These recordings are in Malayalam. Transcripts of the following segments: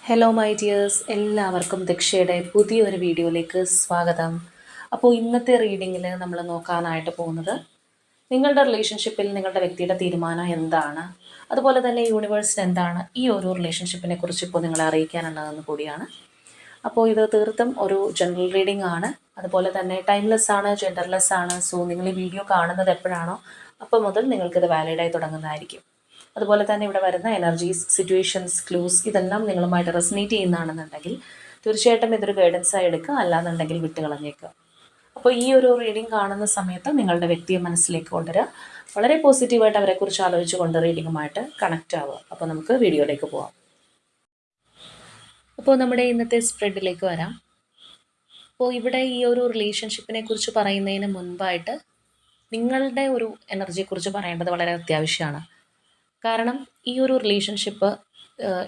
ഹലോ മൈ ഡിയേഴ്സ്, എല്ലാവർക്കും ദക്ഷയുടെ പുതിയൊരു വീഡിയോയിലേക്ക് സ്വാഗതം. അപ്പോൾ ഇന്നത്തെ റീഡിങ്ങിൽ നമ്മൾ നോക്കാനായിട്ട് പോകുന്നത് നിങ്ങളുടെ റിലേഷൻഷിപ്പിൽ നിങ്ങളുടെ വ്യക്തിയുടെ തീരുമാനം എന്താണ്, അതുപോലെ തന്നെ യൂണിവേഴ്സിന് എന്താണ് ഈ ഒരു റിലേഷൻഷിപ്പിനെ കുറിച്ച് ഇപ്പോൾ നിങ്ങളെ അറിയിക്കാനുള്ളതെന്ന് കൂടിയാണ്. അപ്പോൾ ഇത് തീർത്തും ഒരു ജനറൽ റീഡിംഗ് ആണ്, അതുപോലെ തന്നെ ടൈംലെസ് ആണ്, ജെൻഡർലെസ് ആണ്. സോ നിങ്ങൾ ഈ വീഡിയോ കാണുന്നത് എപ്പോഴാണോ അപ്പോൾ മുതൽ നിങ്ങൾക്കിത് വാലിഡായി തുടങ്ങുന്നതായിരിക്കും. അതുപോലെ തന്നെ ഇവിടെ വരുന്ന എനർജീസ്, സിറ്റുവേഷൻസ്, ക്ലൂസ് ഇതെല്ലാം നിങ്ങളുമായിട്ട് റെസനേറ്റ് ചെയ്യുന്നതാണെന്നുണ്ടെങ്കിൽ തീർച്ചയായിട്ടും ഇതൊരു ഗൈഡൻസായി എടുക്കുക, അല്ലാന്നുണ്ടെങ്കിൽ വിട്ടുകളഞ്ഞേക്കുക. അപ്പോൾ ഈ ഒരു റീഡിംഗ് കാണുന്ന സമയത്ത് നിങ്ങളുടെ വ്യക്തിയെ മനസ്സിലേക്ക് കൊണ്ടുവരിക, വളരെ പോസിറ്റീവായിട്ട് അവരെക്കുറിച്ച് ആലോചിച്ചുകൊണ്ട് റീഡിങ്ങുമായിട്ട് കണക്റ്റ് ആവുക. അപ്പോൾ നമുക്ക് വീഡിയോയിലേക്ക് പോവാം. അപ്പോൾ നമ്മുടെ ഇന്നത്തെ സ്പ്രെഡിലേക്ക് വരാം. അപ്പോൾ ഇവിടെ ഈ ഒരു റിലേഷൻഷിപ്പിനെ കുറിച്ച് പറയുന്നതിന് മുൻപായിട്ട് നിങ്ങളുടെ ഒരു എനർജിയെക്കുറിച്ച് പറയേണ്ടത് വളരെ അത്യാവശ്യമാണ്. കാരണം ഈ ഒരു റിലേഷൻഷിപ്പ്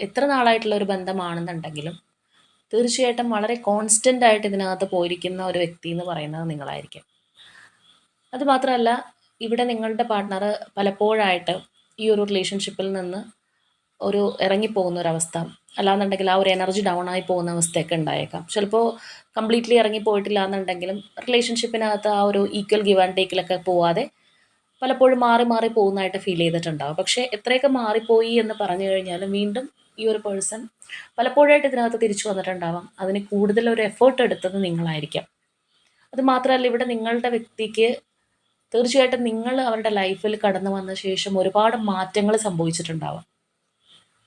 എത്ര നാളായിട്ടുള്ള ഒരു ബന്ധമാണെന്നുണ്ടെങ്കിലും തീർച്ചയായിട്ടും വളരെ കോൺസ്റ്റൻ്റ് ആയിട്ട് ഇതിനകത്ത് പോയിരിക്കുന്ന ഒരു വ്യക്തി എന്ന് പറയുന്നത് നിങ്ങളായിരിക്കും. അതുമാത്രമല്ല, ഇവിടെ നിങ്ങളുടെ പാർട്ട്ണർ പലപ്പോഴായിട്ട് ഈ ഒരു റിലേഷൻഷിപ്പിൽ നിന്ന് ഒരു ഇറങ്ങിപ്പോകുന്ന ഒരവസ്ഥ, അല്ലാന്നുണ്ടെങ്കിൽ ആ ഒരു എനർജി ഡൗൺ ആയി പോകുന്ന അവസ്ഥയൊക്കെ ഉണ്ടായേക്കാം. ചിലപ്പോൾ കംപ്ലീറ്റ്ലി ഇറങ്ങിപ്പോയിട്ടില്ല എന്നുണ്ടെങ്കിലും റിലേഷൻഷിപ്പിനകത്ത് ആ ഒരു ഈക്വൽ ഗിവ് ആൻഡ് ടേക്കിലൊക്കെ പോവാതെ പലപ്പോഴും മാറി മാറി പോകുന്നതായിട്ട് ഫീൽ ചെയ്തിട്ടുണ്ടാവും. പക്ഷേ എത്രയൊക്കെ മാറിപ്പോയി എന്ന് പറഞ്ഞു കഴിഞ്ഞാലും വീണ്ടും ഈ ഒരു പേഴ്സൺ പലപ്പോഴായിട്ട് ഇതിനകത്ത് തിരിച്ചു വന്നിട്ടുണ്ടാവാം. അതിന് കൂടുതൽ ഒരു എഫേർട്ട് എടുത്തത് നിങ്ങളായിരിക്കാം. അത് മാത്രമല്ല, ഇവിടെ നിങ്ങളുടെ വ്യക്തിക്ക് തീർച്ചയായിട്ടും നിങ്ങൾ അവരുടെ ലൈഫിൽ കടന്നു വന്ന ശേഷം ഒരുപാട് മാറ്റങ്ങൾ സംഭവിച്ചിട്ടുണ്ടാവാം.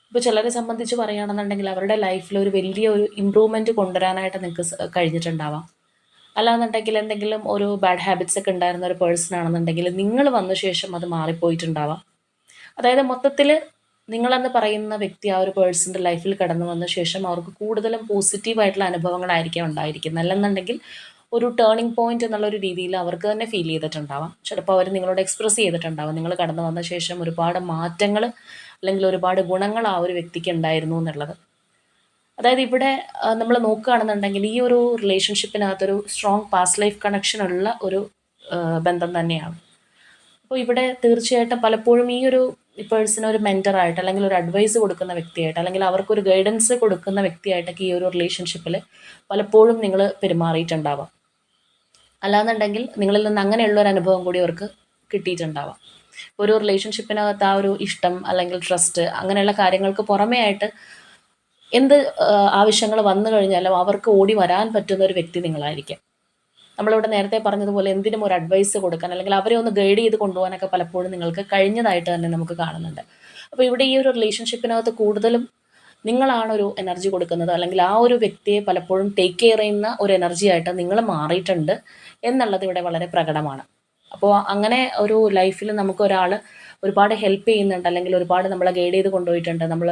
ഇപ്പോൾ ചിലരെ സംബന്ധിച്ച് പറയുകയാണെന്നുണ്ടെങ്കിൽ അവരുടെ ലൈഫിൽ ഒരു വലിയ ഒരു ഇമ്പ്രൂവ്മെൻറ്റ് കൊണ്ടുവരാനായിട്ട് നിങ്ങൾക്ക് കഴിഞ്ഞിട്ടുണ്ടാവാം. അല്ലാന്നുണ്ടെങ്കിൽ എന്തെങ്കിലും ഒരു ബാഡ് ഹാബിറ്റ്സ് ഒക്കെ ഉണ്ടായിരുന്ന ഒരു പേഴ്സൺ ആണെന്നുണ്ടെങ്കിൽ നിങ്ങൾ വന്ന ശേഷം അത് മാറിപ്പോയിട്ടുണ്ടാവാം. അതായത് മൊത്തത്തിൽ നിങ്ങളെന്ന് പറയുന്ന വ്യക്തി ആ ഒരു പേഴ്സൻ്റെ ലൈഫിൽ കടന്നു വന്ന ശേഷം അവർക്ക് കൂടുതലും പോസിറ്റീവായിട്ടുള്ള അനുഭവങ്ങളായിരിക്കും ഉണ്ടായിരിക്കുന്നത്. അല്ലെന്നുണ്ടെങ്കിൽ ഒരു ടേണിംഗ് പോയിന്റ് എന്നുള്ളൊരു രീതിയിൽ അവർക്ക് തന്നെ ഫീൽ ചെയ്തിട്ടുണ്ടാവാം. ചിലപ്പോൾ അവർ നിങ്ങളോട് എക്സ്പ്രസ് ചെയ്തിട്ടുണ്ടാവാം നിങ്ങൾ കടന്നു വന്ന ശേഷം ഒരുപാട് മാറ്റങ്ങൾ അല്ലെങ്കിൽ ഒരുപാട് ഗുണങ്ങൾ ആ ഒരു വ്യക്തിക്ക് ഉണ്ടായിരുന്നു എന്നുള്ളത്. അതായത് ഇവിടെ നമ്മൾ നോക്കുകയാണെന്നുണ്ടെങ്കിൽ ഈ ഒരു റിലേഷൻഷിപ്പിനകത്തൊരു സ്ട്രോങ് പാസ്റ്റ് ലൈഫ് കണക്ഷൻ ഉള്ള ഒരു ബന്ധം തന്നെയാണ്. അപ്പോൾ ഇവിടെ തീർച്ചയായിട്ടും പലപ്പോഴും ഈ ഒരു പേഴ്സൺ ഒരു മെൻറ്ററായിട്ട് അല്ലെങ്കിൽ ഒരു അഡ്വൈസ് കൊടുക്കുന്ന വ്യക്തിയായിട്ട് അല്ലെങ്കിൽ അവർക്കൊരു ഗൈഡൻസ് കൊടുക്കുന്ന വ്യക്തിയായിട്ടൊക്കെ ഈ ഒരു റിലേഷൻഷിപ്പിൽ പലപ്പോഴും നിങ്ങൾ പെരുമാറിയിട്ടുണ്ടാവാം. അല്ലാന്നുണ്ടെങ്കിൽ നിങ്ങളിൽ നിന്ന് അങ്ങനെയുള്ള ഒരു അനുഭവം കൂടി അവർക്ക് കിട്ടിയിട്ടുണ്ടാവാം. ഒരു റിലേഷൻഷിപ്പിനകത്ത് ആ ഒരു ഇഷ്ടം അല്ലെങ്കിൽ ട്രസ്റ്റ് അങ്ങനെയുള്ള കാര്യങ്ങൾക്ക് പുറമേ ആയിട്ട് എന്ത് ആവശ്യങ്ങൾ വന്നു കഴിഞ്ഞാലും അവർക്ക് ഓടി വരാൻ പറ്റുന്ന ഒരു വ്യക്തി നിങ്ങളായിരിക്കും. നമ്മളിവിടെ നേരത്തെ പറഞ്ഞതുപോലെ എന്തിനും ഒരു അഡ്വൈസ് കൊടുക്കാൻ അല്ലെങ്കിൽ അവരെ ഒന്ന് ഗൈഡ് ചെയ്ത് കൊണ്ടുപോകാനൊക്കെ പലപ്പോഴും നിങ്ങൾക്ക് കഴിഞ്ഞതായിട്ട് തന്നെ നമുക്ക് കാണുന്നുണ്ട്. അപ്പോൾ ഇവിടെ ഈ ഒരു റിലേഷൻഷിപ്പിനകത്ത് കൂടുതലും നിങ്ങളാണ് ഒരു എനർജി കൊടുക്കുന്നത്, അല്ലെങ്കിൽ ആ ഒരു വ്യക്തിയെ പലപ്പോഴും ടേക്ക് കെയർ ചെയ്യുന്ന ഒരു എനർജി ആയിട്ട് നിങ്ങൾ മാറിയിട്ടുണ്ട് എന്നുള്ളത് ഇവിടെ വളരെ പ്രകടമാണ്. അപ്പോൾ അങ്ങനെ ഒരു ലൈഫിൽ നമുക്ക് ഒരാൾ ഒരുപാട് ഹെൽപ്പ് ചെയ്യുന്നുണ്ട്, അല്ലെങ്കിൽ ഒരുപാട് നമ്മളെ ഗൈഡ് ചെയ്ത് കൊണ്ടുപോയിട്ടുണ്ട്, നമ്മൾ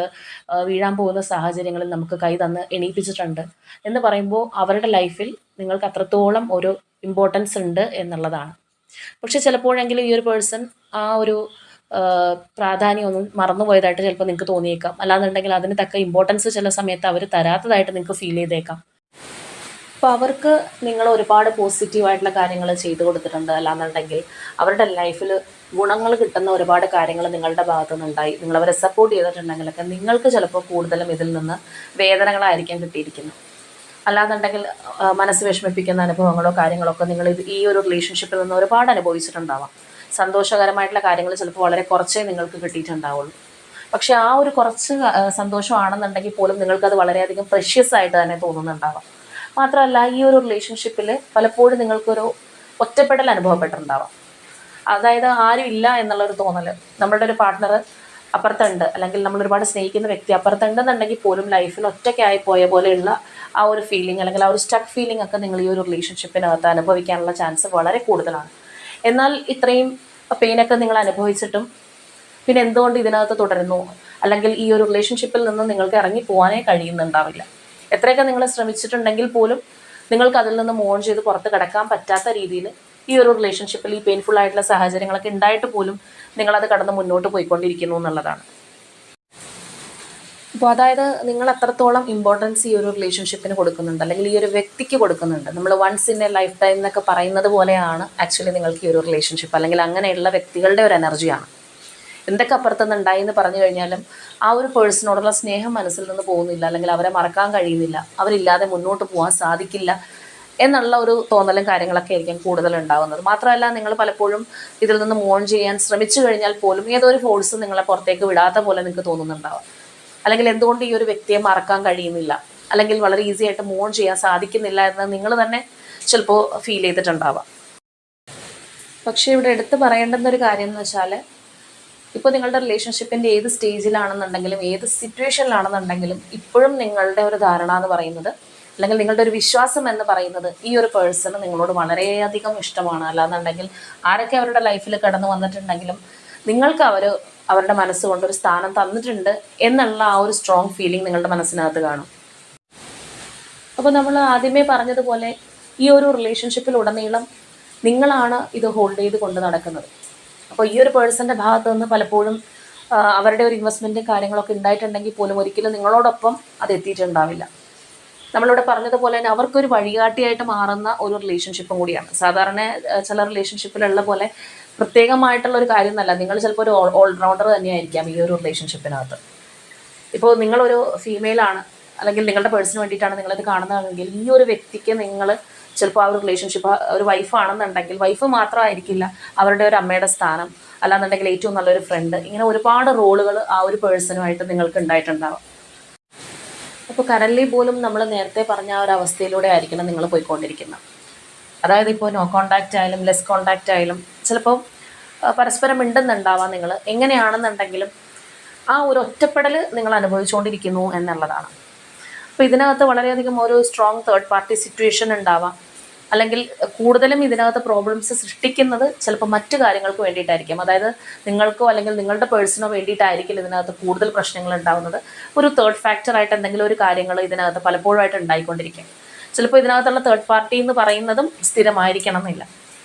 വീഴാൻ പോകുന്ന സാഹചര്യങ്ങളിൽ നമുക്ക് കൈ തന്ന് എണീപ്പിച്ചിട്ടുണ്ട് എന്ന് പറയുമ്പോൾ അവരുടെ ലൈഫിൽ നിങ്ങൾക്ക് അത്രത്തോളം ഒരു ഇമ്പോർട്ടൻസ് ഉണ്ട് എന്നുള്ളതാണ്. പക്ഷെ ചിലപ്പോഴെങ്കിലും ഈ ഒരു പേഴ്സൺ ആ ഒരു പ്രാധാന്യമൊന്നും മറന്നുപോയതായിട്ട് ചിലപ്പോൾ നിങ്ങൾക്ക് തോന്നിയേക്കാം. അല്ലാന്നുണ്ടെങ്കിൽ അതിന് തക്ക ഇമ്പോർട്ടൻസ് ചില സമയത്ത് അവർ തരാത്തതായിട്ട് നിങ്ങൾക്ക് ഫീൽ ചെയ്തേക്കാം. അപ്പോൾ അവർക്ക് നിങ്ങൾ ഒരുപാട് പോസിറ്റീവായിട്ടുള്ള കാര്യങ്ങൾ ചെയ്തു കൊടുത്തിട്ടുണ്ട്, അല്ലാന്നുണ്ടെങ്കിൽ അവരുടെ ലൈഫിൽ ഗുണങ്ങൾ കിട്ടുന്ന ഒരുപാട് കാര്യങ്ങൾ നിങ്ങളുടെ ഭാഗത്തു നിന്നുണ്ടായി, നിങ്ങളവരെ സപ്പോർട്ട് ചെയ്തിട്ടുണ്ടെങ്കിലൊക്കെ നിങ്ങൾക്ക് ചിലപ്പോൾ കൂടുതലും ഇതിൽ നിന്ന് വേദനകളായിരിക്കാം കിട്ടിയിരിക്കുന്നത്. അല്ലാന്നുണ്ടെങ്കിൽ മനസ്സ് വിഷമിപ്പിക്കുന്ന അനുഭവങ്ങളോ കാര്യങ്ങളൊക്കെ നിങ്ങൾ ഈ ഒരു റിലേഷൻഷിപ്പിൽ നിന്ന് ഒരുപാട് അനുഭവിച്ചിട്ടുണ്ടാവാം. സന്തോഷകരമായിട്ടുള്ള കാര്യങ്ങൾ ചിലപ്പോൾ വളരെ കുറച്ചേ നിങ്ങൾക്ക് കിട്ടിയിട്ടുണ്ടാവുള്ളൂ. പക്ഷെ ആ ഒരു കുറച്ച് സന്തോഷമാണെന്നുണ്ടെങ്കിൽ പോലും നിങ്ങൾക്കത് വളരെയധികം പ്രഷ്യസ് ആയിട്ട് തന്നെ തോന്നുന്നുണ്ടാവാം. മാത്രമല്ല, ഈ ഒരു റിലേഷൻഷിപ്പിൽ പലപ്പോഴും നിങ്ങൾക്കൊരു ഒറ്റപ്പെടൽ അനുഭവപ്പെട്ടിട്ടുണ്ടാവാം. അതായത് ആരും ഇല്ല എന്നുള്ളൊരു തോന്നൽ, നമ്മളുടെ ഒരു പാർട്ട്ണർ അപ്പുറത്തുണ്ട് അല്ലെങ്കിൽ നമ്മൾ ഒരുപാട് സ്നേഹിക്കുന്ന വ്യക്തി അപ്പുറത്തുണ്ടെന്നുണ്ടെങ്കിൽ പോലും ലൈഫിൽ ഒറ്റയ്ക്കായി പോയ പോലെയുള്ള ആ ഒരു ഫീലിംഗ് അല്ലെങ്കിൽ ആ ഒരു സ്റ്റക്ക് ഫീലിംഗ് ഒക്കെ നിങ്ങൾ ഈ ഒരു റിലേഷൻഷിപ്പിനകത്ത് അനുഭവിക്കാനുള്ള ചാൻസ് വളരെ കൂടുതലാണ്. എന്നാൽ ഇത്രയും പെയിനൊക്കെ നിങ്ങൾ അനുഭവിച്ചിട്ടും പിന്നെ എന്തുകൊണ്ട് ഇതിനകത്ത് തുടരുന്നു, അല്ലെങ്കിൽ ഈ ഒരു റിലേഷൻഷിപ്പിൽ നിന്ന് നിങ്ങൾക്ക് ഇറങ്ങി പോകാനേ കഴിയുന്നുണ്ടാവില്ല. എത്രയൊക്കെ നിങ്ങൾ ശ്രമിച്ചിട്ടുണ്ടെങ്കിൽ പോലും നിങ്ങൾക്ക് അതിൽ നിന്ന് മൂവ് ഓൺ ചെയ്ത് പുറത്ത് കിടക്കാൻ പറ്റാത്ത രീതിയിൽ ഈ ഒരു റിലേഷൻഷിപ്പിൽ ഈ പെയിൻഫുൾ ആയിട്ടുള്ള സാഹചര്യങ്ങളൊക്കെ ഉണ്ടായിട്ട് പോലും നിങ്ങളത് കടന്ന് മുന്നോട്ട് പോയിക്കൊണ്ടിരിക്കുന്നു എന്നുള്ളതാണ്. അപ്പോൾ അതായത് നിങ്ങൾ അത്രത്തോളം ഇമ്പോർട്ടൻസ് ഈ ഒരു റിലേഷൻഷിപ്പിന് കൊടുക്കുന്നുണ്ട്, അല്ലെങ്കിൽ ഈ ഒരു വ്യക്തിക്ക് കൊടുക്കുന്നുണ്ട്. നമ്മൾ once in a lifetime എന്നൊക്കെ പറയുന്നത് പോലെയാണ് ആക്ച്വലി നിങ്ങൾക്ക് ഈ ഒരു റിലേഷൻഷിപ്പ്, അല്ലെങ്കിൽ അങ്ങനെയുള്ള വ്യക്തികളുടെ ഒരു എനർജിയാണ്. എന്തൊക്കെ അപ്പുറത്തുനിന്ന് ഉണ്ടായി എന്ന് പറഞ്ഞു കഴിഞ്ഞാലും ആ ഒരു പേഴ്സണോടുള്ള സ്നേഹം മനസ്സിൽ നിന്ന് പോകുന്നില്ല, അല്ലെങ്കിൽ അവരെ മറക്കാൻ കഴിയുന്നില്ല, അവരില്ലാതെ മുന്നോട്ട് പോകാൻ സാധിക്കില്ല എന്നുള്ള ഒരു തോന്നലും കാര്യങ്ങളൊക്കെ ആയിരിക്കും കൂടുതൽ ഉണ്ടാകുന്നത്. മാത്രമല്ല, നിങ്ങൾ പലപ്പോഴും ഇതിൽ നിന്ന് മൂവ് ചെയ്യാൻ ശ്രമിച്ചു കഴിഞ്ഞാൽ പോലും ഏതൊരു ഫോഴ്സ് നിങ്ങളെ പുറത്തേക്ക് വിടാത്ത പോലെ നിങ്ങൾക്ക് തോന്നുന്നുണ്ടാവാം. അല്ലെങ്കിൽ എന്തുകൊണ്ട് ഈ ഒരു വ്യക്തിയെ മറക്കാൻ കഴിയുന്നില്ല, അല്ലെങ്കിൽ വളരെ ഈസി ആയിട്ട് മൂവ് ചെയ്യാൻ സാധിക്കുന്നില്ല എന്ന് നിങ്ങൾ തന്നെ ചിലപ്പോൾ ഫീൽ ചെയ്തിട്ടുണ്ടാവാം. പക്ഷേ ഇവിടെ എടുത്ത് പറയേണ്ടുന്ന ഒരു കാര്യം എന്ന് വെച്ചാൽ, ഇപ്പോൾ നിങ്ങളുടെ റിലേഷൻഷിപ്പിൻ്റെ ഏത് സ്റ്റേജിലാണെന്നുണ്ടെങ്കിലും ഏത് സിറ്റുവേഷനിലാണെന്നുണ്ടെങ്കിലും ഇപ്പോഴും നിങ്ങളുടെ ഒരു ധാരണ എന്ന് പറയുന്നത്, അല്ലെങ്കിൽ നിങ്ങളുടെ ഒരു വിശ്വാസം എന്ന് പറയുന്നത്, ഈ ഒരു പേഴ്സണ് നിങ്ങളോട് വളരെയധികം ഇഷ്ടമാണ്. അല്ലാന്നുണ്ടെങ്കിൽ ആരൊക്കെ അവരുടെ ലൈഫിൽ കടന്നു വന്നിട്ടുണ്ടെങ്കിലും നിങ്ങൾക്ക് അവരുടെ മനസ്സുകൊണ്ടൊരു സ്ഥാനം തന്നിട്ടുണ്ട് എന്നുള്ള ആ ഒരു സ്ട്രോങ് ഫീലിംഗ് നിങ്ങളുടെ മനസ്സിനകത്ത് കാണും. അപ്പോൾ നമ്മൾ ആദ്യമേ പറഞ്ഞതുപോലെ ഈ ഒരു റിലേഷൻഷിപ്പിൽ ഉടനീളം നിങ്ങളാണ് ഇത് ഹോൾഡ് ചെയ്ത് കൊണ്ട് നടക്കുന്നത്. അപ്പോൾ ഈ ഒരു പേഴ്സൻ്റെ ഭാഗത്ത് നിന്ന് പലപ്പോഴും അവരുടെ ഒരു ഇൻവെസ്റ്റ്മെൻറ്റും കാര്യങ്ങളൊക്കെ ഉണ്ടായിട്ടുണ്ടെങ്കിൽ പോലും ഒരിക്കലും നിങ്ങളോടൊപ്പം അത് എത്തിയിട്ടുണ്ടാവില്ല. നമ്മളിവിടെ പറഞ്ഞതുപോലെ തന്നെ അവർക്കൊരു വഴികാട്ടിയായിട്ട് മാറുന്ന ഒരു റിലേഷൻഷിപ്പും കൂടിയാണ്. സാധാരണ ചില റിലേഷൻഷിപ്പിലുള്ള പോലെ പ്രത്യേകമായിട്ടുള്ള ഒരു കാര്യം എന്നല്ല, നിങ്ങൾ ചിലപ്പോൾ ഒരു ഓൾറൗണ്ടർ തന്നെയായിരിക്കാം ഈ ഒരു റിലേഷൻഷിപ്പിനകത്ത്. ഇപ്പോൾ നിങ്ങളൊരു ഫീമെയിലാണ്, അല്ലെങ്കിൽ നിങ്ങളുടെ പേഴ്സണിന് വേണ്ടിയിട്ടാണ് നിങ്ങളിത് കാണുന്നതെങ്കിൽ ഈ ഒരു വ്യക്തിക്ക് നിങ്ങൾ ചിലപ്പോൾ ആ ഒരു റിലേഷൻഷിപ്പ് ഒരു വൈഫാണെന്നുണ്ടെങ്കിൽ വൈഫ് മാത്രമായിരിക്കില്ല, അവരുടെ ഒരു അമ്മയുടെ സ്ഥാനം, അല്ലാന്നുണ്ടെങ്കിൽ ഏറ്റവും നല്ലൊരു ഫ്രണ്ട്, ഇങ്ങനെ ഒരുപാട് റോളുകൾ ആ ഒരു പേഴ്സണുമായിട്ട് നിങ്ങൾക്ക് ഉണ്ടായിട്ടുണ്ടാവാം. അപ്പോൾ കറൻലി പോലും നമ്മൾ നേരത്തെ പറഞ്ഞ ആ ഒരു അവസ്ഥയിലൂടെ ആയിരിക്കണം നിങ്ങൾ പോയിക്കൊണ്ടിരിക്കുന്നത്. അതായത് ഇപ്പോൾ നോ കോണ്ടാക്റ്റ് ആയാലും ലെസ് കോണ്ടാക്റ്റ് ആയാലും ചിലപ്പോൾ പരസ്പരം മിണ്ടുന്നുണ്ടാവാം. നിങ്ങൾ എങ്ങനെയാണെന്നുണ്ടെങ്കിലും ആ ഒരു ഒറ്റപ്പെടൽ നിങ്ങൾ അനുഭവിച്ചുകൊണ്ടിരിക്കുന്നു എന്നുള്ളതാണ്. അപ്പോൾ ഇതിനകത്ത് വളരെയധികം ഒരു സ്ട്രോങ് തേർഡ് പാർട്ടി സിറ്റുവേഷൻ ഉണ്ടാവാം. അല്ലെങ്കിൽ കൂടുതലും ഇതിനകത്ത് പ്രോബ്ലംസ് സൃഷ്ടിക്കുന്നത് ചിലപ്പോൾ മറ്റു കാര്യങ്ങൾക്ക് വേണ്ടിയിട്ടായിരിക്കും. അതായത് നിങ്ങൾക്കോ അല്ലെങ്കിൽ നിങ്ങളുടെ പേഴ്സണോ വേണ്ടിയിട്ടായിരിക്കും ഇതിനകത്ത് കൂടുതൽ പ്രശ്നങ്ങൾ ഉണ്ടാകുന്നത്. ഒരു തേർഡ് ഫാക്ടറായിട്ട് എന്തെങ്കിലും ഒരു കാര്യങ്ങൾ ഇതിനകത്ത് പലപ്പോഴായിട്ട് ഉണ്ടായിക്കൊണ്ടിരിക്കും. ചിലപ്പോൾ ഇതിനകത്തുള്ള തേർഡ് പാർട്ടി എന്ന് പറയുന്നതും സ്ഥിരമായിരിക്കണം എന്നില്ല.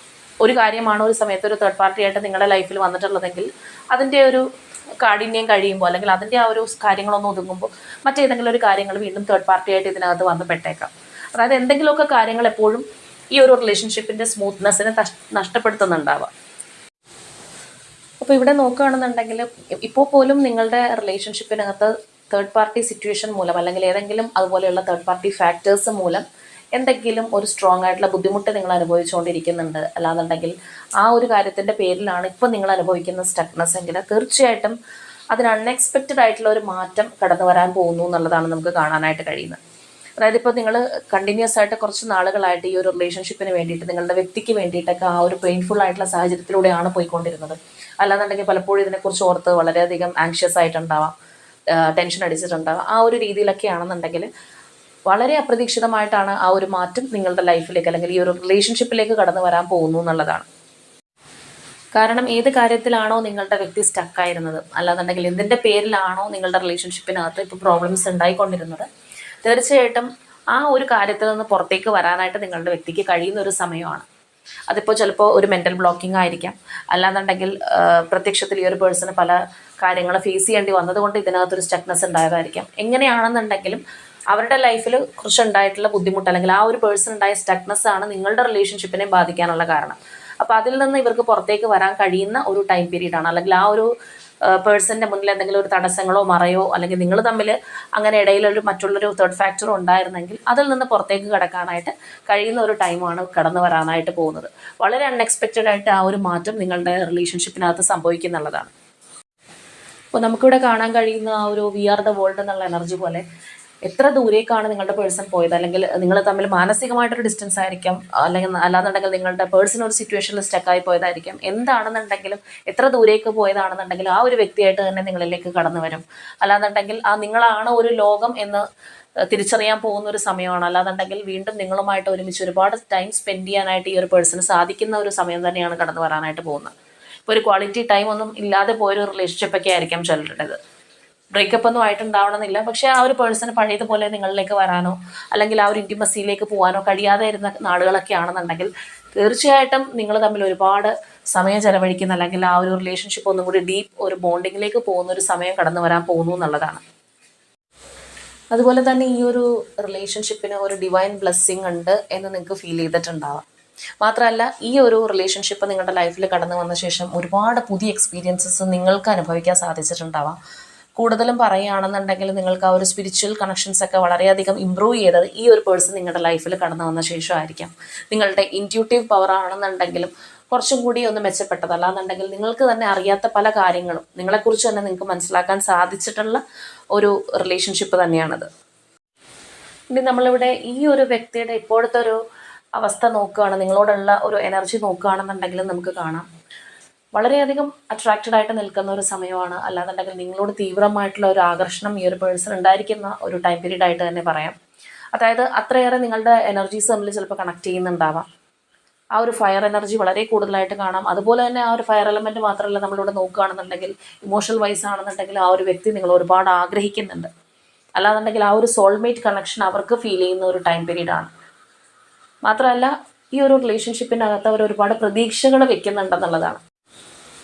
ഒരു കാര്യമാണ് ഒരു സമയത്ത് ഒരു തേർഡ് പാർട്ടിയായിട്ട് നിങ്ങളുടെ ലൈഫിൽ വന്നിട്ടുള്ളതെങ്കിൽ അതിൻ്റെ ഒരു കാഠിന്യം കഴിയുമ്പോൾ, അല്ലെങ്കിൽ അതിൻ്റെ ആ ഒരു കാര്യങ്ങളൊന്നും ഒതുങ്ങുമ്പോൾ മറ്റേതെങ്കിലും ഒരു കാര്യങ്ങൾ വീണ്ടും തേർഡ് പാർട്ടിയായിട്ട് ഇതിനകത്ത് വന്ന് പെട്ടേക്കാം. അതായത് എന്തെങ്കിലുമൊക്കെ കാര്യങ്ങൾ എപ്പോഴും ഈ ഒരു റിലേഷൻഷിപ്പിൻ്റെ സ്മൂത്ത്നെസ്സിനെ നഷ്ടപ്പെടുത്തുന്നുണ്ടാവാം. അപ്പോൾ ഇവിടെ നോക്കുകയാണെന്നുണ്ടെങ്കിൽ ഇപ്പോൾ പോലും നിങ്ങളുടെ റിലേഷൻഷിപ്പിനകത്ത് തേർഡ് പാർട്ടി സിറ്റുവേഷൻ മൂലം, അല്ലെങ്കിൽ ഏതെങ്കിലും അതുപോലെയുള്ള തേർഡ് പാർട്ടി ഫാക്ടേഴ്സ് മൂലം എന്തെങ്കിലും ഒരു സ്ട്രോങ് ആയിട്ടുള്ള ബുദ്ധിമുട്ട് നിങ്ങൾ അനുഭവിച്ചുകൊണ്ടിരിക്കുന്നുണ്ട്. അല്ലാന്നുണ്ടെങ്കിൽ ആ ഒരു കാര്യത്തിൻ്റെ പേരിലാണ് ഇപ്പോൾ നിങ്ങൾ അനുഭവിക്കുന്ന സ്റ്റക്നെസ് എങ്കിൽ തീർച്ചയായിട്ടും അതിന് അൺഎക്സ്പെക്റ്റഡ് ആയിട്ടുള്ള ഒരു മാറ്റം കടന്നു വരാൻ പോകുന്നു എന്നുള്ളതാണ് നമുക്ക് കാണാനായിട്ട് കഴിയുന്നത്. അതായത് ഇപ്പോൾ നിങ്ങൾ കണ്ടിന്യൂസ് ആയിട്ട് കുറച്ച് നാളുകളായിട്ട് ഈ ഒരു റിലേഷൻഷിപ്പിന് വേണ്ടിയിട്ട്, നിങ്ങളുടെ വ്യക്തിക്ക് വേണ്ടിയിട്ടൊക്കെ ആ ഒരു പെയിൻഫുൾ ആയിട്ടുള്ള സാഹചര്യത്തിലൂടെയാണ് പോയിക്കൊണ്ടിരുന്നത്. അല്ലാന്നുണ്ടെങ്കിൽ പലപ്പോഴും ഇതിനെക്കുറിച്ച് ഓർത്ത് വളരെയധികം ആങ്ഷ്യസ് ആയിട്ടുണ്ടാവാം, ടെൻഷൻ അടിച്ചിട്ടുണ്ടാവാം. ആ ഒരു രീതിയിലൊക്കെയാണെന്നുണ്ടെങ്കിൽ വളരെ അപ്രതീക്ഷിതമായിട്ടാണ് ആ ഒരു മാറ്റം നിങ്ങളുടെ ലൈഫിലേക്ക്, അല്ലെങ്കിൽ ഈ ഒരു റിലേഷൻഷിപ്പിലേക്ക് കടന്നു വരാൻ പോകുന്നു എന്നുള്ളതാണ്. കാരണം ഏത് കാര്യത്തിലാണോ നിങ്ങളുടെ വ്യക്തി സ്റ്റക്കായിരുന്നത്, അല്ലാന്നുണ്ടെങ്കിൽ എന്തിൻ്റെ പേരിലാണോ നിങ്ങളുടെ റിലേഷൻഷിപ്പിനകത്ത് ഇപ്പോൾ പ്രോബ്ലംസ് ഉണ്ടായിക്കൊണ്ടിരുന്നത്, തീർച്ചയായിട്ടും ആ ഒരു കാര്യത്തിൽ നിന്ന് പുറത്തേക്ക് വരാനായിട്ട് നിങ്ങളുടെ വ്യക്തിക്ക് കഴിയുന്ന ഒരു സമയമാണ്. അതിപ്പോൾ ചിലപ്പോൾ ഒരു മെൻ്റൽ ബ്ലോക്കിംഗ് ആയിരിക്കാം, അല്ലാന്നുണ്ടെങ്കിൽ പ്രത്യക്ഷത്തിൽ ഈ ഒരു പേഴ്സണ് പല കാര്യങ്ങൾ ഫേസ് ചെയ്യേണ്ടി വന്നതുകൊണ്ട് ഇതിനകത്തൊരു സ്റ്റക്നെസ് ഉണ്ടായതായിരിക്കാം. എങ്ങനെയാണെന്നുണ്ടെങ്കിലും അവരുടെ ലൈഫിൽ കുറച്ചുണ്ടായിട്ടുള്ള ബുദ്ധിമുട്ട്, അല്ലെങ്കിൽ ആ ഒരു പേഴ്സൺ ഉണ്ടായ സ്റ്റക്നെസ് ആണ് നിങ്ങളുടെ റിലേഷൻഷിപ്പിനെ ബാധിക്കാനുള്ള കാരണം. അപ്പോൾ അതിൽ നിന്ന് ഇവർക്ക് പുറത്തേക്ക് വരാൻ കഴിയുന്ന ഒരു ടൈം പീരീഡാണ്. അല്ലെങ്കിൽ ആ ഒരു പേഴ്സൻ്റെ മുന്നിൽ എന്തെങ്കിലും ഒരു തടസ്സങ്ങളോ മറയോ, അല്ലെങ്കിൽ നിങ്ങൾ തമ്മിൽ അങ്ങനെ ഇടയിലൊരു മറ്റുള്ളൊരു തേർഡ് ഫാക്ടറോ ഉണ്ടായിരുന്നെങ്കിൽ അതിൽ നിന്ന് പുറത്തേക്ക് കടക്കാനായിട്ട് കഴിയുന്ന ഒരു ടൈമാണ് കടന്നു വരാനായിട്ട് പോകുന്നത്. വളരെ അൺഎക്സ്പെക്റ്റഡ് ആയിട്ട് ആ ഒരു മാറ്റം നിങ്ങളുടെ റിലേഷൻഷിപ്പിനകത്ത് സംഭവിക്കുന്നുള്ളതാണ്. അപ്പോൾ നമുക്കിവിടെ കാണാൻ കഴിയുന്ന ആ ഒരു വി ആർ ദ വേൾഡ് എന്നുള്ള എനർജി പോലെ എത്ര ദൂരേക്കാണ് നിങ്ങളുടെ പേഴ്സൺ പോയത്, അല്ലെങ്കിൽ നിങ്ങൾ തമ്മിൽ മാനസികമായിട്ടൊരു ഡിസ്റ്റൻസ് ആയിരിക്കാം, അല്ലെങ്കിൽ അല്ലാന്നുണ്ടെങ്കിൽ നിങ്ങളുടെ പേഴ്സൺ ഒരു സിറ്റുവേഷനിൽ സ്റ്റക്കായി പോയതായിരിക്കാം. എന്താണെന്നുണ്ടെങ്കിലും എത്ര ദൂരേക്ക് പോയതാണെന്നുണ്ടെങ്കിൽ ആ ഒരു വ്യക്തിയായിട്ട് തന്നെ നിങ്ങളിലേക്ക് കടന്നു വരും. അല്ലാന്നുണ്ടെങ്കിൽ നിങ്ങളാണ് ഒരു ലോകം എന്ന് തിരിച്ചറിയാൻ പോകുന്ന ഒരു സമയമാണ്. അല്ലാന്നുണ്ടെങ്കിൽ വീണ്ടും നിങ്ങളുമായിട്ട് ഒരുമിച്ച് ഒരുപാട് ടൈം സ്പെൻഡ് ചെയ്യാനായിട്ട് ഈ ഒരു പേഴ്സണ് സാധിക്കുന്ന ഒരു സമയം തന്നെയാണ് കടന്നു വരാനായിട്ട് പോകുന്നത്. ഇപ്പോൾ ഒരു ക്വാളിറ്റി ടൈം ഒന്നും ഇല്ലാതെ പോയൊരു റിലേഷൻഷിപ്പൊക്കെ ആയിരിക്കാം ചിലരുടേത്. ബ്രേക്കപ്പ് ഒന്നും ആയിട്ടുണ്ടാവണമെന്നില്ല, പക്ഷേ ആ ഒരു പേഴ്സൺ പഴയതുപോലെ നിങ്ങളിലേക്ക് വരാനോ അല്ലെങ്കിൽ ആ ഒരു ഇൻറ്റിമസിയിലേക്ക് പോകാനോ കഴിയാതെ ഇരുന്ന നാളുകളൊക്കെ ആണെന്നുണ്ടെങ്കിൽ തീർച്ചയായിട്ടും നിങ്ങൾ തമ്മിൽ ഒരുപാട് സമയം ചെലവഴിക്കുന്ന, അല്ലെങ്കിൽ ആ ഒരു റിലേഷൻഷിപ്പ് ഒന്നും കൂടി ഡീപ്പ് ഒരു ബോണ്ടിങ്ങിലേക്ക് പോകുന്ന ഒരു സമയം കടന്നു വരാൻ പോകുന്നു എന്നുള്ളതാണ്. അതുപോലെ തന്നെ ഈ ഒരു റിലേഷൻഷിപ്പിന് ഒരു ഡിവൈൻ ബ്ലെസ്സിങ് ഉണ്ട് എന്ന് നിങ്ങൾക്ക് ഫീൽ ചെയ്തിട്ടുണ്ടാവാം. മാത്രമല്ല ഈ ഒരു റിലേഷൻഷിപ്പ് നിങ്ങളുടെ ലൈഫിൽ കടന്നു വന്ന ശേഷം ഒരുപാട് പുതിയ എക്സ്പീരിയൻസസ് നിങ്ങൾക്ക് അനുഭവിക്കാൻ സാധിച്ചിട്ടുണ്ടാവാം. കൂടുതലും പറയുകയാണെന്നുണ്ടെങ്കിൽ നിങ്ങൾക്ക് ആ ഒരു സ്പിരിച്വൽ കണക്ഷൻസ് ഒക്കെ വളരെയധികം ഇമ്പ്രൂവ് ചെയ്തത് ഈ ഒരു പേഴ്സൺ നിങ്ങളുടെ ലൈഫിൽ കടന്നു വന്ന ശേഷമായിരിക്കാം. നിങ്ങളുടെ ഇൻറ്റ്യൂട്ടീവ് പവർ ആണെന്നുണ്ടെങ്കിലും കുറച്ചും കൂടി ഒന്ന് മെച്ചപ്പെട്ടത്. അല്ലാന്നുണ്ടെങ്കിൽ നിങ്ങൾക്ക് തന്നെ അറിയാത്ത പല കാര്യങ്ങളും നിങ്ങളെക്കുറിച്ച് തന്നെ നിങ്ങൾക്ക് മനസ്സിലാക്കാൻ സാധിച്ചിട്ടുള്ള ഒരു റിലേഷൻഷിപ്പ് തന്നെയാണത്. ഇനി നമ്മളിവിടെ ഈ ഒരു വ്യക്തിയുടെ ഇപ്പോഴത്തെ ഒരു അവസ്ഥ നോക്കുകയാണ്, നിങ്ങളോടുള്ള ഒരു എനർജി നോക്കുകയാണെന്നുണ്ടെങ്കിൽ നമുക്ക് കാണാം വളരെയധികം അട്രാക്റ്റഡ് ആയിട്ട് നിൽക്കുന്ന ഒരു സമയമാണ്. അല്ലാന്നുണ്ടെങ്കിൽ നിങ്ങളോട് തീവ്രമായിട്ടുള്ള ഒരു ആകർഷണം ഈ ഒരു പേഴ്സൺ ഉണ്ടായിരിക്കുന്ന ഒരു ടൈം പീരീഡ് ആയിട്ട് തന്നെ പറയാം. അതായത് അത്രയേറെ നിങ്ങളുടെ എനർജീസ് തമ്മിൽ ചിലപ്പോൾ കണക്ട് ചെയ്യുന്നുണ്ടാവാം. ആ ഒരു ഫയർ എനർജി വളരെ കൂടുതലായിട്ട് കാണാം. അതുപോലെ തന്നെ ആ ഒരു ഫയർ എലമെൻറ്റ് മാത്രമല്ല, നമ്മളിവിടെ നോക്കുകയാണെന്നുണ്ടെങ്കിൽ ഇമോഷണൽ വൈസ് ആണെന്നുണ്ടെങ്കിൽ ആ ഒരു വ്യക്തി നിങ്ങൾ ഒരുപാട് ആഗ്രഹിക്കുന്നുണ്ട്. അല്ലാന്നുണ്ടെങ്കിൽ ആ ഒരു സോൾമേറ്റ് കണക്ഷൻ അവർക്ക് ഫീൽ ചെയ്യുന്ന ഒരു ടൈം പീരീഡാണ്. മാത്രമല്ല ഈ ഒരു റിലേഷൻഷിപ്പിനകത്ത് അവർ ഒരുപാട് പ്രതീക്ഷകൾ വെക്കുന്നുണ്ടെന്നുള്ളതാണ്.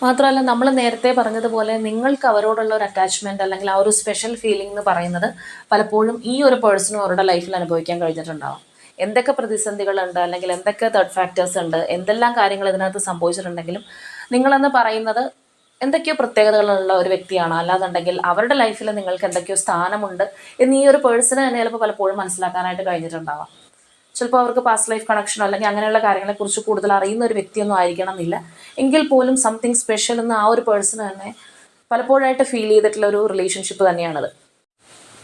മാത്രമല്ല നമ്മൾ നേരത്തെ പറഞ്ഞതുപോലെ നിങ്ങൾക്ക് അവരോടുള്ള ഒരു അറ്റാച്ച്മെൻറ്റ് അല്ലെങ്കിൽ ആ ഒരു സ്പെഷ്യൽ ഫീലിംഗ് എന്ന് പറയുന്നത് പലപ്പോഴും ഈ ഒരു പേഴ്സണും അവരുടെ ലൈഫിൽ അനുഭവിക്കാൻ കഴിഞ്ഞിട്ടുണ്ടാവും. എന്തൊക്കെ പ്രതിസന്ധികളുണ്ട് അല്ലെങ്കിൽ എന്തൊക്കെ തേർഡ് ഫാക്ടേഴ്സ് ഉണ്ട്, എന്തെല്ലാം കാര്യങ്ങൾ ഇതിനകത്ത് സംഭവിച്ചിട്ടുണ്ടെങ്കിലും നിങ്ങളെന്ന് പറയുന്നത് എന്തൊക്കെയോ പ്രത്യേകതകളുള്ള ഒരു വ്യക്തിയാണ്. അല്ലാന്നുണ്ടെങ്കിൽ അവരുടെ ലൈഫിൽ നിങ്ങൾക്ക് എന്തൊക്കെയോ സ്ഥാനമുണ്ട് എന്ന് ഈ ഒരു പേഴ്സണ് തന്നെ ചിലപ്പോൾ പലപ്പോഴും മനസ്സിലാക്കാനായിട്ട് കഴിഞ്ഞിട്ടുണ്ടാവാം. ചിലപ്പോൾ അവർക്ക് പാസ്റ്റ് ലൈഫ് കണക്ഷനോ അല്ലെങ്കിൽ അങ്ങനെയുള്ള കാര്യങ്ങളെക്കുറിച്ച് കൂടുതൽ അറിയുന്ന ഒരു വ്യക്തിയൊന്നും ആയിരിക്കണം എന്നില്ല. എങ്കിൽ പോലും സംതിങ് സ്പെഷ്യൽ എന്ന് ആ ഒരു പേഴ്സണ് തന്നെ പലപ്പോഴായിട്ട് ഫീൽ ചെയ്തിട്ടുള്ള ഒരു റിലേഷൻഷിപ്പ് തന്നെയാണത്.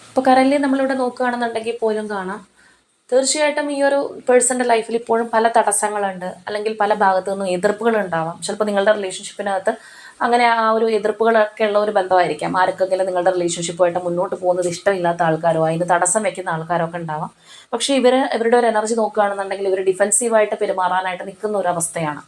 ഇപ്പോൾ കറൻലി നമ്മളിവിടെ നോക്കുകയാണെന്നുണ്ടെങ്കിൽ പോലും കാണാം തീർച്ചയായിട്ടും ഈ ഒരു പേഴ്സൻ്റെ ലൈഫിൽ ഇപ്പോഴും പല തടസ്സങ്ങളുണ്ട്, അല്ലെങ്കിൽ പല ഭാഗത്തു നിന്നും എതിർപ്പുകൾ ഉണ്ടാവാം. ചിലപ്പോൾ നിങ്ങളുടെ റിലേഷൻഷിപ്പിനകത്ത് അങ്ങനെ ആ ഒരു എതിർപ്പുകളൊക്കെ ഉള്ള ഒരു ബന്ധമായിരിക്കാം. ആർക്കെങ്കിലും നിങ്ങളുടെ റിലേഷൻഷിപ്പുമായിട്ട് മുന്നോട്ട് പോകുന്നത് ഇഷ്ടമില്ലാത്ത ആൾക്കാരോ അതിന് തടസ്സം വെക്കുന്ന ആൾക്കാരോ ഒക്കെ ഉണ്ടാവാം. പക്ഷേ ഇവരുടെ ഒരു എനർജി നോക്കുകയാണെന്നുണ്ടെങ്കിൽ ഇവർ ഡിഫെൻസീവായിട്ട് പെരുമാറാനായിട്ട് നിൽക്കുന്ന ഒരു അവസ്ഥയാണ്.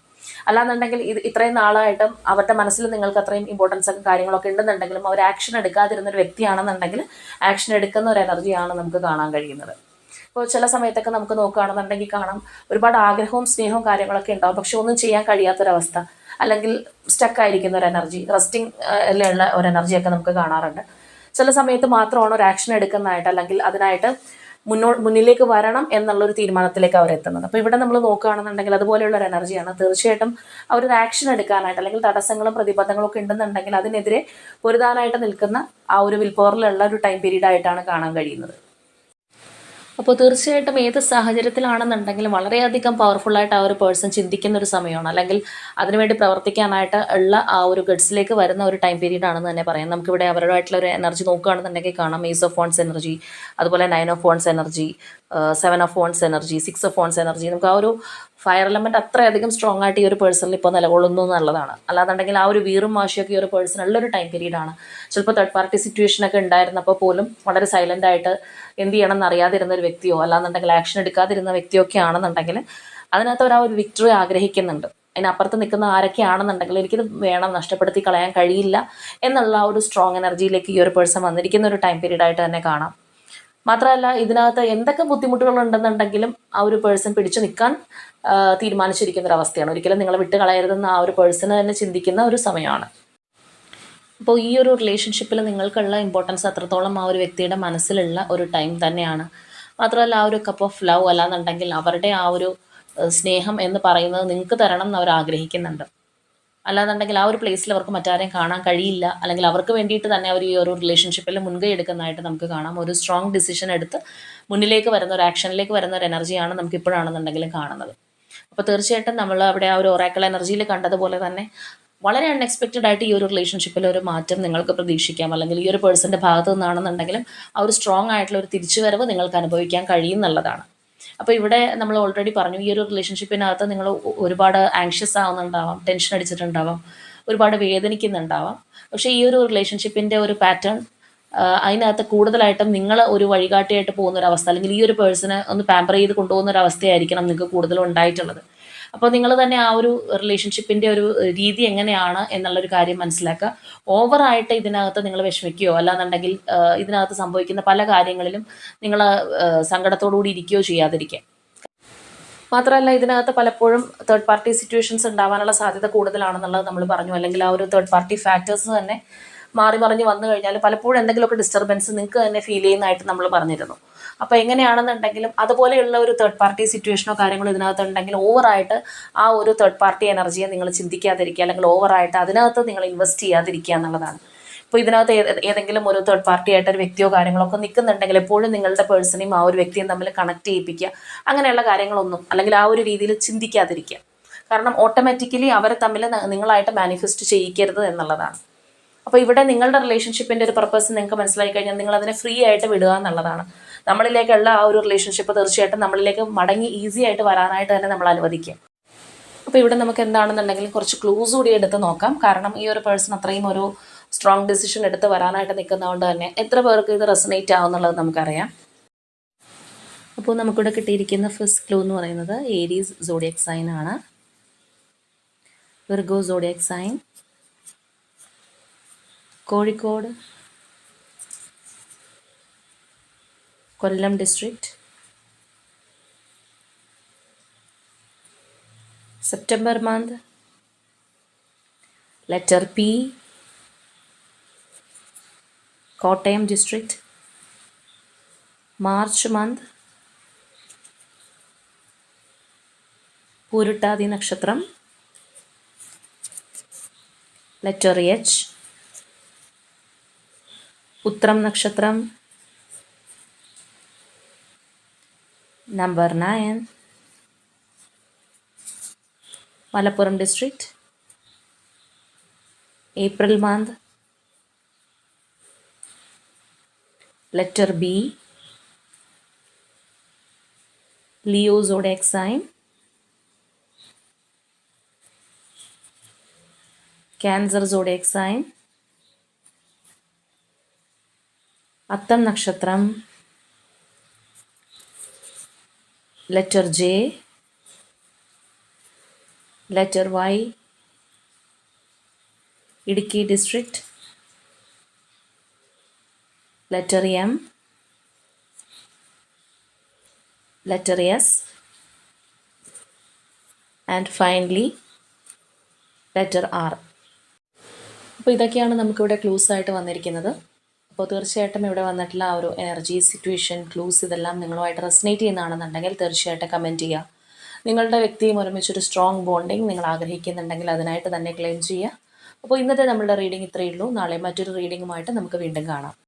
അല്ലാന്നുണ്ടെങ്കിൽ ഇത്രയും നാളായിട്ടും അവരുടെ മനസ്സിൽ നിങ്ങൾക്ക് അത്രയും ഇമ്പോർട്ടൻസ് ഒക്കെ കാര്യങ്ങളൊക്കെ ഉണ്ടെന്നുണ്ടെങ്കിലും അവർ ആക്ഷൻ എടുക്കാതിരുന്ന ഒരു വ്യക്തിയാണെന്നുണ്ടെങ്കിൽ ആക്ഷൻ എടുക്കുന്ന ഒരു എനർജിയാണ് നമുക്ക് കാണാൻ കഴിയുന്നത്. ഇപ്പോൾ ചില സമയത്തൊക്കെ നമുക്ക് നോക്കുകയാണെന്നുണ്ടെങ്കിൽ കാണാം ഒരുപാട് ആഗ്രഹവും സ്നേഹവും കാര്യങ്ങളൊക്കെ ഉണ്ടാവും, പക്ഷെ ഒന്നും ചെയ്യാൻ കഴിയാത്തൊരവസ്ഥ, അല്ലെങ്കിൽ സ്റ്റക്കായിരിക്കുന്ന ഒരു എനർജി, റെസ്റ്റിംഗ് ഉള്ള ഒരു എനർജിയൊക്കെ നമുക്ക് കാണാറുണ്ട്. ചില സമയത്ത് മാത്രമാണ് ഒരു ആക്ഷൻ എടുക്കുന്നതായിട്ട് അല്ലെങ്കിൽ അതിനായിട്ട് മുന്നിലേക്ക് വരണം എന്നുള്ളൊരു തീരുമാനത്തിലേക്ക് അവർ എത്തുന്നത്. അപ്പോൾ ഇവിടെ നമ്മൾ നോക്കുകയാണെന്നുണ്ടെങ്കിൽ അതുപോലെയുള്ള ഒരു എനർജിയാണ്. തീർച്ചയായിട്ടും അവരൊരു ആക്ഷൻ എടുക്കാനായിട്ട് അല്ലെങ്കിൽ തടസ്സങ്ങളും പ്രതിബന്ധങ്ങളും ഒക്കെ ഉണ്ടെന്നുണ്ടെങ്കിൽ അതിനെതിരെ പൊരുതാനായിട്ട് നിൽക്കുന്ന ആ ഒരു വിൽ പവറിലുള്ള ഒരു ടൈം പീരീഡ് ആയിട്ടാണ് കാണാൻ കഴിയുന്നത്. അപ്പോൾ തീർച്ചയായിട്ടും ഏത് സാഹചര്യത്തിലാണെന്നുണ്ടെങ്കിലും വളരെയധികം പവർഫുള്ളായിട്ട് ആ ഒരു പേഴ്സൺ ചിന്തിക്കുന്ന ഒരു സമയമാണ്, അല്ലെങ്കിൽ അതിനുവേണ്ടി പ്രവർത്തിക്കാനായിട്ട് ഉള്ള ആ ഒരു ഗഡ്സിലേക്ക് വരുന്ന ഒരു ടൈം പീരീഡ് ആണെന്ന് തന്നെ പറയാം. നമുക്കിവിടെ അവരുമായിട്ടുള്ള ഒരു എനർജി നോക്കുകയാണെന്നുണ്ടെങ്കിൽ കാണാം ഏസ് ഓഫ് വോൺസ് എനർജി, അതുപോലെ 9 of wands energy, 7 of wands energy, 6 of wands energy. നമുക്ക് ആ ഒരു ഫയർ എലമെൻറ്റ് അത്രയധികം സ്ട്രോങ് ആയിട്ട് ഈ ഒരു പേഴ്സണിൽ ഇപ്പോൾ നിലകൊള്ളുന്നു എന്നുള്ളതാണ്. അല്ലാന്നുണ്ടെങ്കിൽ ആ ഒരു വീറും വാശിയൊക്കെ ഈ ഒരു പേഴ്സണുള്ളൊരു ടൈം പീരീഡാണ്. ചിലപ്പോൾ തേർഡ് പാർട്ടി സിറ്റുവേഷനൊക്കെ ഉണ്ടായിരുന്നപ്പോൾ പോലും വളരെ സൈലൻ്റ് ആയിട്ട് എന്ത് ചെയ്യണം എന്നറിയാതിരുന്ന ഒരു വ്യക്തിയോ അല്ലാന്നുണ്ടെങ്കിൽ ആക്ഷൻ എടുക്കാതിരുന്ന വ്യക്തിയോ ഒക്കെ ആണെന്നുണ്ടെങ്കിൽ അതിനകത്ത് അവർ ആ ഒരു വിക്ടറി ആഗ്രഹിക്കുന്നുണ്ട്. അതിനപ്പുറത്ത് നിൽക്കുന്ന ആരൊക്കെയാണെന്നുണ്ടെങ്കിൽ എനിക്കിത് വേണം, നഷ്ടപ്പെടുത്തി കളയാൻ കഴിയില്ല എന്നുള്ള ആ ഒരു സ്ട്രോങ് എനർജിയിലേക്ക് ഈ ഒരു പേഴ്സൺ വന്നിരിക്കുന്ന ഒരു ടൈം പീരീഡ് ആയിട്ട് തന്നെ കാണാം. മാത്രമല്ല ഇതിനകത്ത് എന്തൊക്കെ ബുദ്ധിമുട്ടുകളുണ്ടെന്നുണ്ടെങ്കിലും ആ ഒരു പേഴ്സൺ പിടിച്ചു നിൽക്കാൻ തീരുമാനിച്ചിരിക്കുന്ന ഒരു അവസ്ഥയാണ്. ഒരിക്കലും നിങ്ങളെ വിട്ട് കളയരുതെന്ന് ആ ഒരു പേഴ്സൺ തന്നെ ചിന്തിക്കുന്ന ഒരു സമയമാണ്. അപ്പോൾ ഈ ഒരു റിലേഷൻഷിപ്പിൽ നിങ്ങൾക്കുള്ള ഇമ്പോർട്ടൻസ് അത്രത്തോളം ആ ഒരു വ്യക്തിയുടെ മനസ്സിലുള്ള ഒരു ടൈം തന്നെയാണ്. മാത്രമല്ല ആ ഒരു കപ്പ് ഓഫ് ലവ് അല്ലാന്നുണ്ടെങ്കിൽ അവരുടെ ആ ഒരു സ്നേഹം എന്ന് പറയുന്നത് നിങ്ങൾക്ക് തരണം എന്ന് അവർ ആഗ്രഹിക്കുന്നുണ്ട്. അല്ലാന്നുണ്ടെങ്കിൽ ആ ഒരു പ്ലേസിൽ അവർക്ക് മറ്റാരെയും കാണാൻ കഴിയില്ല, അല്ലെങ്കിൽ അവർക്ക് വേണ്ടിയിട്ട് തന്നെ അവർ ഈ ഒരു റിലേഷൻഷിപ്പിൽ മുൻകൈ എടുക്കുന്നതായിട്ട് നമുക്ക് കാണാം. ഒരു സ്ട്രോങ് ഡിസിഷൻ എടുത്ത് മുന്നിലേക്ക് വരുന്ന ഒരു ആക്ഷനിലേക്ക് വരുന്ന ഒരു എനർജിയാണ് നമുക്ക് ഇപ്പോഴാണെന്നുണ്ടെങ്കിലും കാണുന്നത്. അപ്പോൾ തീർച്ചയായിട്ടും നമ്മൾ അവിടെ ആ ഒരു ഒറാക്കിൾ എനർജിയിൽ കണ്ടതുപോലെ തന്നെ വളരെ അൺഎക്സ്പെക്റ്റഡ് ആയിട്ട് ഈ ഒരു റിലേഷൻഷിപ്പിൽ ഒരു മാറ്റം നിങ്ങൾക്ക് പ്രതീക്ഷിക്കാം, അല്ലെങ്കിൽ ഈ ഒരു പേഴ്സൻ്റെ ഭാഗത്തു നിന്നാണെന്നുണ്ടെങ്കിലും ആ ഒരു സ്ട്രോങ് ആയിട്ടുള്ള ഒരു തിരിച്ചുവരവ് നിങ്ങൾക്ക് അനുഭവിക്കാൻ കഴിയുമെന്നുള്ളതാണ്. അപ്പോൾ ഇവിടെ നമ്മൾ ഓൾറെഡി പറഞ്ഞു, ഈ ഒരു റിലേഷൻഷിപ്പിനകത്ത് നിങ്ങൾ ഒരുപാട് ആങ്ഷ്യസ് ആവുന്നുണ്ടാവാം, ടെൻഷൻ അടിച്ചിട്ടുണ്ടാവാം, ഒരുപാട് വേദനിക്കുന്നുണ്ടാവാം. പക്ഷേ ഈ ഒരു റിലേഷൻഷിപ്പിൻ്റെ ഒരു പാറ്റേൺ അതിനകത്ത് കൂടുതലായിട്ടും നിങ്ങൾ ഒരു വഴികാട്ടിയായിട്ട് പോകുന്നൊരവസ്ഥ, അല്ലെങ്കിൽ ഈ ഒരു പേഴ്സണെ ഒന്ന് പാമ്പർ ചെയ്ത് കൊണ്ടുപോകുന്ന ഒരു അവസ്ഥയായിരിക്കണം നിങ്ങൾക്ക് കൂടുതലും ഉണ്ടായിട്ടുള്ളത്. അപ്പോൾ നിങ്ങൾ തന്നെ ആ ഒരു റിലേഷൻഷിപ്പിൻ്റെ ഒരു രീതി എങ്ങനെയാണ് എന്നുള്ളൊരു കാര്യം മനസ്സിലാക്കുക. ഓവറായിട്ട് ഇതിനകത്ത് നിങ്ങൾ വിഷമിക്കുകയോ അല്ലാന്നുണ്ടെങ്കിൽ ഇതിനകത്ത് സംഭവിക്കുന്ന പല കാര്യങ്ങളിലും നിങ്ങൾ സങ്കടത്തോടുകൂടി ഇരിക്കുകയോ ചെയ്യാതിരിക്കുക. മാത്രമല്ല ഇതിനകത്ത് പലപ്പോഴും തേർഡ് പാർട്ടി സിറ്റുവേഷൻസ് ഉണ്ടാവാനുള്ള സാധ്യത കൂടുതലാണെന്നുള്ളത് നമ്മൾ പറഞ്ഞു, അല്ലെങ്കിൽ ആ ഒരു തേർഡ് പാർട്ടി ഫാക്ടേഴ്സ് തന്നെ മാറി മറിഞ്ഞ് വന്നു കഴിഞ്ഞാൽ പലപ്പോഴും എന്തെങ്കിലുമൊക്കെ ഡിസ്റ്റർബൻസ് നിങ്ങൾക്ക് തന്നെ ഫീൽ ചെയ്യുന്നതായിട്ട് നമ്മൾ പറഞ്ഞിരുന്നു. അപ്പോൾ എങ്ങനെയാണെന്നുണ്ടെങ്കിലും അതുപോലെയുള്ള ഒരു തേർഡ് പാർട്ടി സിറ്റുവേഷനോ കാര്യങ്ങളോ ഇതിനകത്തുണ്ടെങ്കിൽ ഓവറായിട്ട് ആ ഒരു തേർഡ് പാർട്ടി എനർജിയെ നിങ്ങൾ ചിന്തിക്കാതിരിക്കുക, അല്ലെങ്കിൽ ഓവറായിട്ട് അതിനകത്ത് നിങ്ങൾ ഇൻവെസ്റ്റ് ചെയ്യാതിരിക്കുക എന്നുള്ളതാണ്. ഇപ്പോൾ ഇതിനകത്ത് ഏതെങ്കിലും ഒരു തേർഡ് പാർട്ടി ആയിട്ട് ഒരു വ്യക്തിയോ കാര്യങ്ങളോ ഒക്കെ നിൽക്കുന്നുണ്ടെങ്കിൽ എപ്പോഴും നിങ്ങളുടെ പേഴ്സണെയും ആ ഒരു വ്യക്തിയും തമ്മിൽ കണക്ട് ചെയ്യിപ്പിക്കുക, അങ്ങനെയുള്ള കാര്യങ്ങളൊന്നും അല്ലെങ്കിൽ ആ ഒരു രീതിയിൽ ചിന്തിക്കാതിരിക്കുക. കാരണം ഓട്ടോമാറ്റിക്കലി അവരെ തമ്മിൽ നിങ്ങളായിട്ട് മാനിഫെസ്റ്റ് ചെയ്യിക്കരുത് എന്നുള്ളതാണ്. അപ്പോൾ ഇവിടെ നിങ്ങളുടെ റിലേഷൻഷിപ്പിൻ്റെ ഒരു പർപ്പസ് നിങ്ങൾക്ക് മനസ്സിലായി കഴിഞ്ഞാൽ നിങ്ങൾ അതിനെ ഫ്രീ ആയിട്ട് വിടുക എന്നുള്ളതാണ്. നമ്മളിലേക്കുള്ള ആ ഒരു റിലേഷൻഷിപ്പ് തീർച്ചയായിട്ടും നമ്മളിലേക്ക് മടങ്ങി ഈസി ആയിട്ട് വരാനായിട്ട് തന്നെ നമ്മൾ അനുവദിക്കുക. അപ്പോൾ ഇവിടെ നമുക്ക് എന്താണെന്നുണ്ടെങ്കിൽ കുറച്ച് ക്ലൂസ് കൂടി എടുത്ത് നോക്കാം. കാരണം ഈ ഒരു പേഴ്സൺ അത്രയും ഒരു സ്ട്രോങ് ഡിസിഷൻ എടുത്ത് വരാനായിട്ട് നിൽക്കുന്നതുകൊണ്ട് തന്നെ എത്ര പേർക്ക് ഇത് റെസനേറ്റ് ആവുന്നുള്ളത് നമുക്കറിയാം. അപ്പോൾ നമുക്കിവിടെ കിട്ടിയിരിക്കുന്ന ഫസ്റ്റ് ക്ലൂ എന്ന് പറയുന്നത് ഏരീസ് സോഡിയക് സൈൻ ആണ്. Virgo Zodiac sign, Kozhikode, Kollam district, September month, letter P, Kottayam district, March month, Purutadi nakshatram, letter H, Uttram nakshatram, number 9, Malappuram district, April month, letter B, Leo zodiac sign, Cancer zodiac sign, Attam nakshatram, letter J, letter Y, Idukki district, letter M, letter S, and finally letter R. അപ്പോൾ ഇതൊക്കെയാണ് നമുക്കിവിടെ ക്ലൂസ് ആയിട്ട് വന്നിരിക്കുന്നത്. അപ്പോൾ തീർച്ചയായിട്ടും ഇവിടെ വന്നിട്ടുള്ള ആ ഒരു എനർജി, സിറ്റുവേഷൻ, ക്ലൂസ് ഇതെല്ലാം നിങ്ങളുമായിട്ട് റെസനേറ്റ് ചെയ്യുന്നതാണെന്നുണ്ടെങ്കിൽ തീർച്ചയായിട്ടും കമൻറ്റ് ചെയ്യുക. നിങ്ങളുടെ വ്യക്തിയും ഒരുമിച്ചൊരു സ്ട്രോങ് ബോണ്ടിങ് നിങ്ങൾ ആഗ്രഹിക്കുന്നുണ്ടെങ്കിൽ അതിനായിട്ട് തന്നെ ക്ലെയിം ചെയ്യുക. അപ്പോൾ ഇന്നത്തെ നമ്മളുടെ റീഡിംഗ് ഇത്രയേ ഉള്ളൂ. നാളെ മറ്റൊരു റീഡിങ്ങുമായിട്ട് നമുക്ക് വീണ്ടും കാണാം.